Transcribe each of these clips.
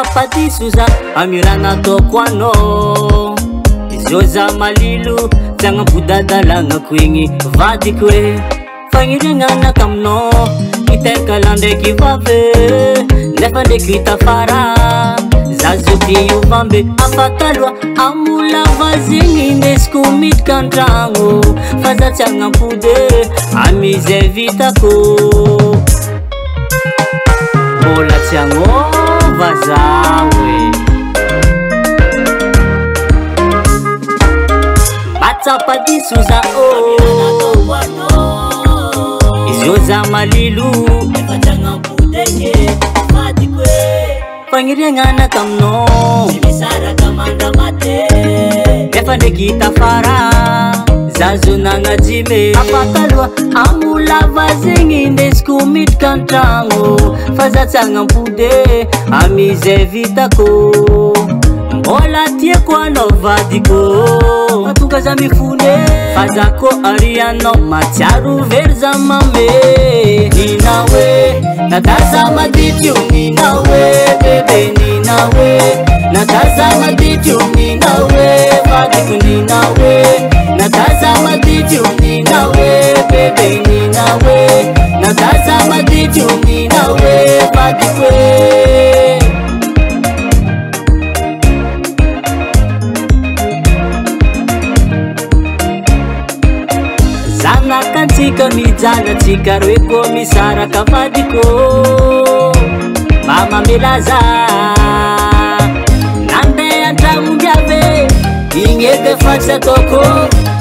matsapadisoza amirana toko anao izao za malilo tiagnambodadalagnako igny vadiko hoe fagniriagnanaka aminao itekala ndraiky vave nefa ndraiky hitafara za zo tiovambe afakaloa amolava zegny indesiko midika antragno fa za tsy agnampody amizay vitako mbola tsy agnova zaho e matsapadiso zao izio za malilo fagniriagnanaka aminao nefa ndraiky hitafara za zo nagnajime afakaloa amolava zegny indesiko midika antragno fa za tsy agnampody amizay vitako mbola tiako anao vadiko matonga za mifone fa za ko arianao matsiaro very za mame nina hoe nataza madityo nina hoe bebe nina hoe nataza madityo nina hoe vadiko nina hoe nataza madityo nina hoe bebe nina hoe nataza madityo nina hoe vadiko Tsika mijana tsika roe ko misaraka vadiko mama milaza nande andragno miave igny edy fa tsy ataoko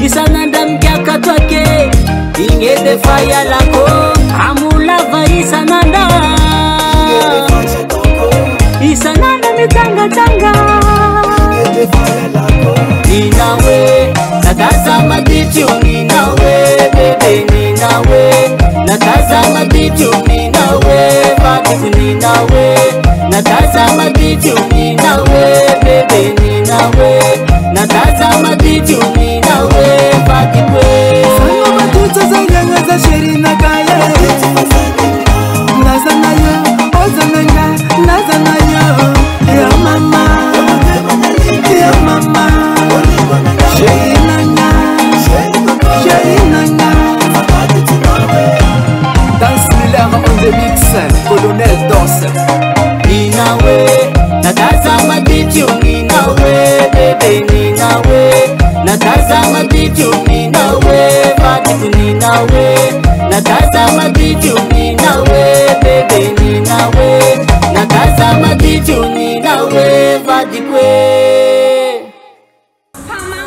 isan'andra migiaka toake igny edy fa ialako amolava isan'andra mitsangatsanga nina hoe nataza madityo nina hoe bebe nina hoe nataza madityo nina hoe vadiko nina hoe nataza madityo nina hoe bebe nina hoe nataza madityo nina hoe vadiko Sano matuta za nyanga za sheri na kaya Naza na yo, oza nanga, naza na yo Ya mama, ya mama Sheri nanga, sheri nanga Dance Miller on the mix, Colonel Danse Nina we, nataza madityo nina we bebe nina we nataza madityo nina we vadiko nina we nataza madityo nina we bebe nina we nataza madityo nina we vadiko Mamãe,